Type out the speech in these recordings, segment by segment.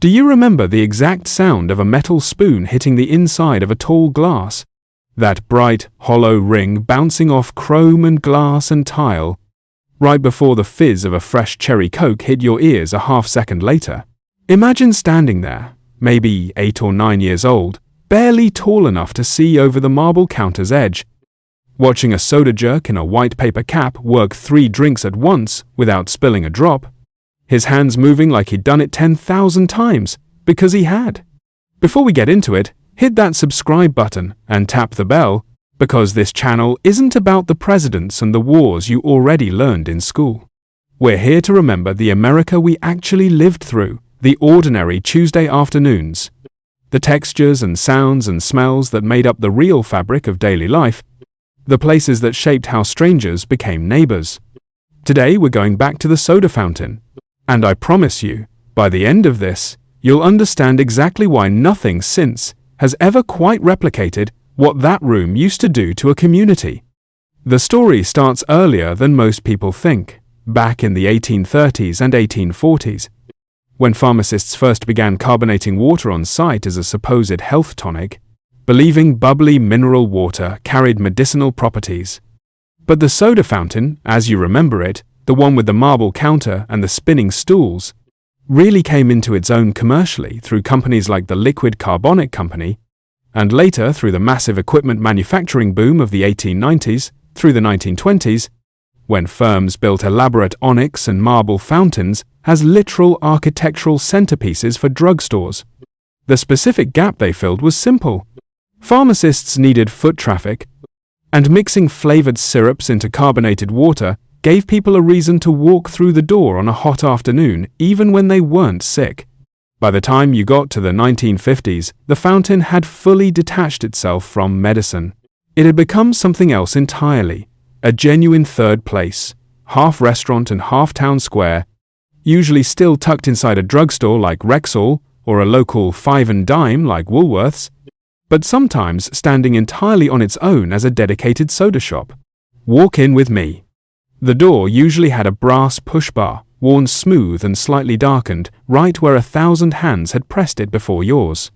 Do you remember the exact sound of a metal spoon hitting the inside of a tall glass? That bright, hollow ring bouncing off chrome and glass and tile, right before the fizz of a fresh cherry Coke hit your ears a half-second later. Imagine standing there, maybe 8 or 9 years old, barely tall enough to see over the marble counter's edge, watching a soda jerk in a white paper cap work 3 drinks at once without spilling a drop, his hands moving like he'd done it 10,000 times, because he had. Before we get into it, hit that subscribe button and tap the bell, because this channel isn't about the presidents and the wars you already learned in school. We're here to remember the America we actually lived through, the ordinary Tuesday afternoons, the textures and sounds and smells that made up the real fabric of daily life, the places that shaped how strangers became neighbors. Today we're going back to the soda fountain, and I promise you, by the end of this, you'll understand exactly why nothing since has ever quite replicated what that room used to do to a community. The story starts earlier than most people think, back in the 1830s and 1840s, when pharmacists first began carbonating water on site as a supposed health tonic, believing bubbly mineral water carried medicinal properties. But the soda fountain, as you remember it, the one with the marble counter and the spinning stools, really came into its own commercially through companies like the Liquid Carbonic Company, and later through the massive equipment manufacturing boom of the 1890s through the 1920s, when firms built elaborate onyx and marble fountains as literal architectural centerpieces for drugstores. The specific gap they filled was simple. Pharmacists needed foot traffic, and mixing flavored syrups into carbonated water gave people a reason to walk through the door on a hot afternoon even when they weren't sick. By the time you got to the 1950s, the fountain had fully detached itself from medicine. It had become something else entirely, a genuine third place, half restaurant and half town square, usually still tucked inside a drugstore like Rexall or a local 5 and dime like Woolworth's, but sometimes standing entirely on its own as a dedicated soda shop. Walk in with me. The door usually had a brass push bar, worn smooth and slightly darkened, right where 1,000 hands had pressed it before yours.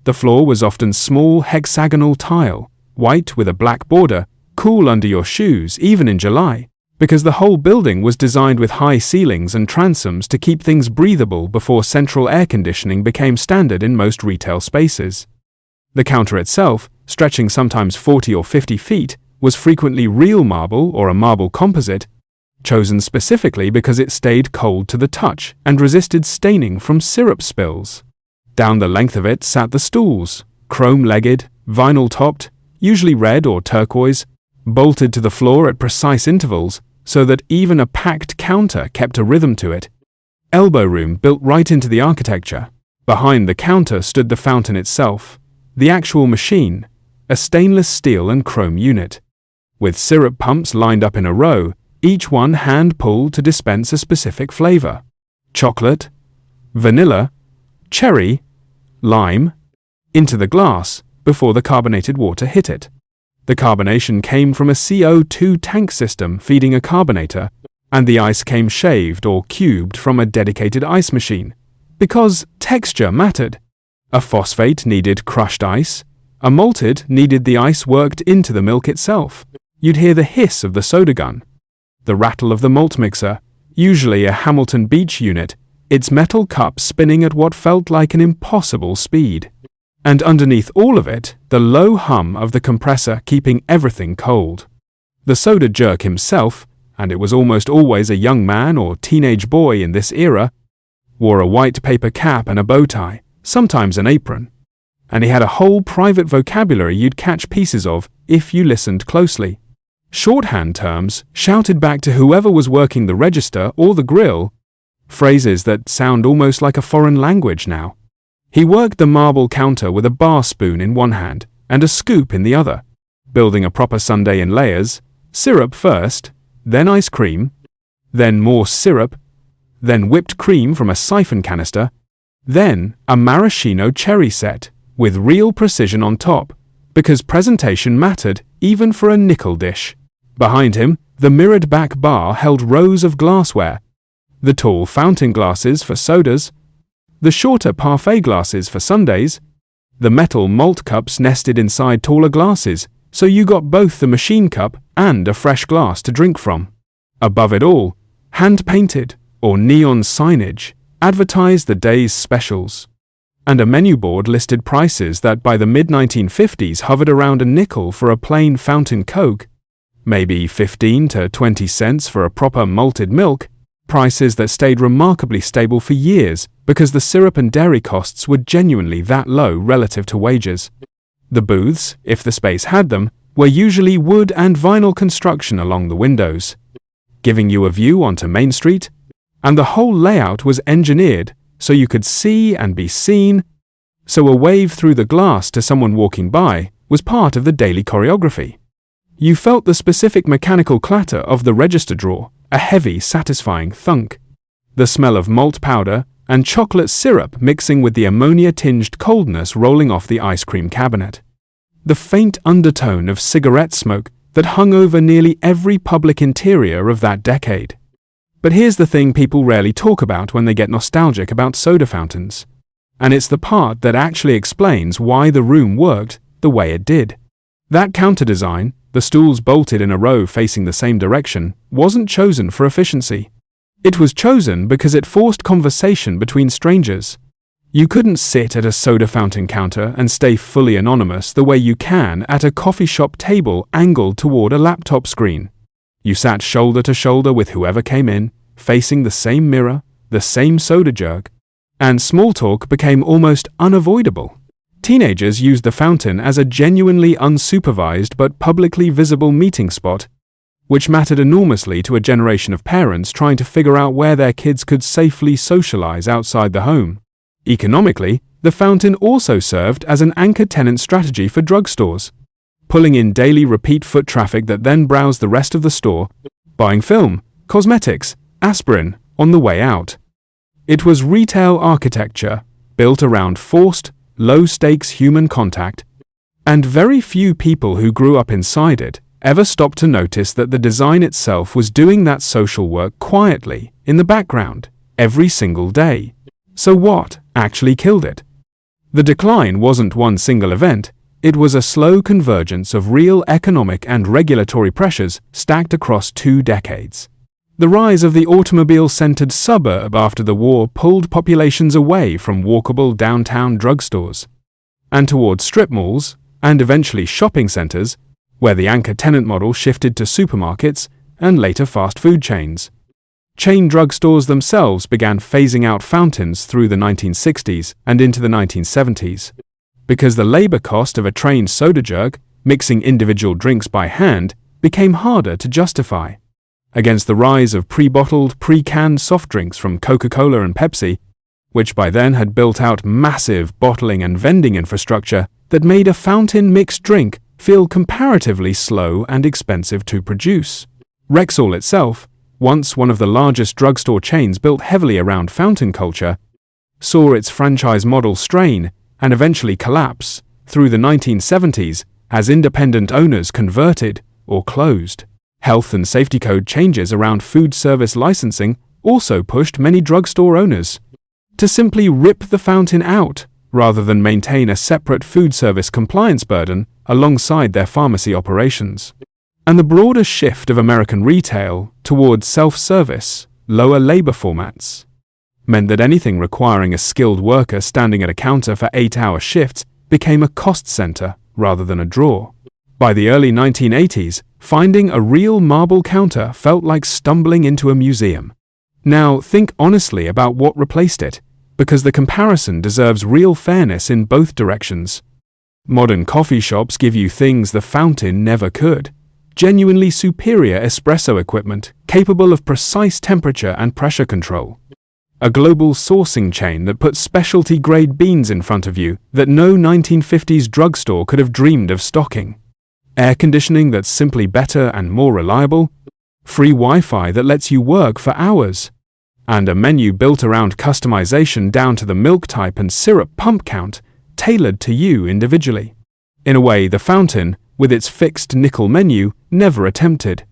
The floor was often small hexagonal tile, white with a black border, cool under your shoes even in July, because the whole building was designed with high ceilings and transoms to keep things breathable before central air conditioning became standard in most retail spaces. The counter itself, stretching sometimes 40 or 50 feet, was frequently real marble or a marble composite, chosen specifically because it stayed cold to the touch and resisted staining from syrup spills. Down the length of it sat the stools, chrome-legged, vinyl-topped, usually red or turquoise, bolted to the floor at precise intervals so that even a packed counter kept a rhythm to it. Elbow room built right into the architecture. Behind the counter stood the fountain itself, the actual machine, a stainless steel and chrome unit, with syrup pumps lined up in a row, each one hand-pulled to dispense a specific flavor: chocolate, vanilla, cherry, lime, into the glass before the carbonated water hit it. The carbonation came from a CO2 tank system feeding a carbonator, and the ice came shaved or cubed from a dedicated ice machine, because texture mattered. A phosphate needed crushed ice, a malted needed the ice worked into the milk itself. You'd hear the hiss of the soda gun, the rattle of the malt mixer, usually a Hamilton Beach unit, its metal cup spinning at what felt like an impossible speed. And underneath all of it, the low hum of the compressor keeping everything cold. The soda jerk himself, and it was almost always a young man or teenage boy in this era, wore a white paper cap and a bow tie, sometimes an apron. And he had a whole private vocabulary you'd catch pieces of if you listened closely. Shorthand terms shouted back to whoever was working the register or the grill, phrases that sound almost like a foreign language now. He worked the marble counter with a bar spoon in one hand and a scoop in the other, building a proper sundae in layers, syrup first, then ice cream, then more syrup, then whipped cream from a siphon canister, then a maraschino cherry set, with real precision on top, because presentation mattered even for a nickel dish. Behind him, the mirrored back bar held rows of glassware, the tall fountain glasses for sodas, the shorter parfait glasses for sundaes, the metal malt cups nested inside taller glasses, so you got both the machine cup and a fresh glass to drink from. Above it all, hand-painted or neon signage advertised the day's specials, and a menu board listed prices that by the mid-1950s hovered around a nickel for a plain fountain Coke, maybe 15 to 20 cents for a proper malted milk, prices that stayed remarkably stable for years because the syrup and dairy costs were genuinely that low relative to wages. The booths, if the space had them, were usually wood and vinyl construction along the windows, giving you a view onto Main Street, and the whole layout was engineered so you could see and be seen, so a wave through the glass to someone walking by was part of the daily choreography. You felt the specific mechanical clatter of the register drawer, a heavy, satisfying thunk, the smell of malt powder and chocolate syrup mixing with the ammonia-tinged coldness rolling off the ice cream cabinet, the faint undertone of cigarette smoke that hung over nearly every public interior of that decade. But here's the thing people rarely talk about when they get nostalgic about soda fountains, and it's the part that actually explains why the room worked the way it did. That counter design, the stools bolted in a row facing the same direction, wasn't chosen for efficiency. It was chosen because it forced conversation between strangers. You couldn't sit at a soda fountain counter and stay fully anonymous the way you can at a coffee shop table angled toward a laptop screen. You sat shoulder to shoulder with whoever came in, facing the same mirror, the same soda jug, and small talk became almost unavoidable. Teenagers used the fountain as a genuinely unsupervised but publicly visible meeting spot, which mattered enormously to a generation of parents trying to figure out where their kids could safely socialize outside the home. Economically, the fountain also served as an anchor tenant strategy for drugstores, pulling in daily repeat foot traffic that then browsed the rest of the store, buying film, cosmetics, aspirin on the way out. It was retail architecture built around forced, low-stakes human contact, and very few people who grew up inside it ever stopped to notice that the design itself was doing that social work quietly, in the background, every single day. So what actually killed it? The decline wasn't one single event. It was a slow convergence of real economic and regulatory pressures stacked across 2 decades. The rise of the automobile-centered suburb after the war pulled populations away from walkable downtown drugstores and towards strip malls and eventually shopping centers, where the anchor tenant model shifted to supermarkets and later fast food chains. Chain drugstores themselves began phasing out fountains through the 1960s and into the 1970s. Because the labor cost of a trained soda jug, mixing individual drinks by hand, became harder to justify. Against the rise of pre-bottled, pre-canned soft drinks from Coca-Cola and Pepsi, which by then had built out massive bottling and vending infrastructure that made a fountain mixed drink feel comparatively slow and expensive to produce. Rexall itself, once one of the largest drugstore chains built heavily around fountain culture, saw its franchise model strain and eventually collapse through the 1970s as independent owners converted or closed. Health and safety code changes around food service licensing also pushed many drugstore owners to simply rip the fountain out rather than maintain a separate food service compliance burden alongside their pharmacy operations. And the broader shift of American retail towards self-service, lower labor formats meant that anything requiring a skilled worker standing at a counter for 8-hour shifts became a cost center rather than a draw. By the early 1980s, finding a real marble counter felt like stumbling into a museum. Now think honestly about what replaced it, because the comparison deserves real fairness in both directions. Modern coffee shops give you things the fountain never could. Genuinely superior espresso equipment capable of precise temperature and pressure control. A global sourcing chain that puts specialty-grade beans in front of you that no 1950s drugstore could have dreamed of stocking. Air conditioning that's simply better and more reliable. Free Wi-Fi that lets you work for hours. And a menu built around customization down to the milk type and syrup pump count, tailored to you individually. In a way, the fountain, with its fixed nickel menu, never attempted.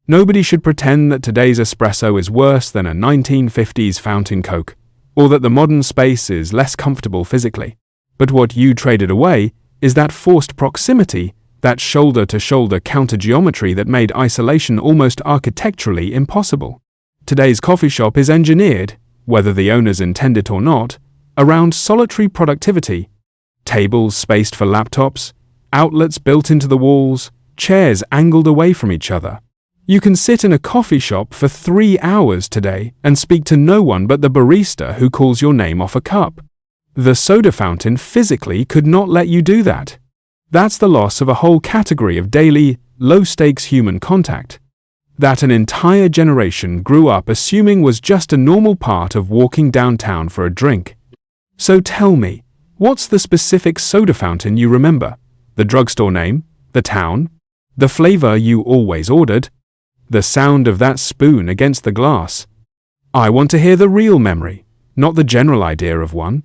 Nobody should pretend that today's espresso is worse than a 1950s fountain Coke. or that the modern space is less comfortable physically. But what you traded away is that forced proximity, that shoulder-to-shoulder counter-geometry that made isolation almost architecturally impossible. Today's coffee shop is engineered, whether the owners intend it or not, around solitary productivity. Tables spaced for laptops, outlets built into the walls, chairs angled away from each other. You can sit in a coffee shop for 3 hours today and speak to no one but the barista who calls your name off a cup. The soda fountain physically could not let you do that. That's the loss of a whole category of daily, low-stakes human contact that an entire generation grew up assuming was just a normal part of walking downtown for a drink. So tell me, what's the specific soda fountain you remember? The drugstore name? The town? The flavor you always ordered? The sound of that spoon against the glass? I want to hear the real memory, not the general idea of one.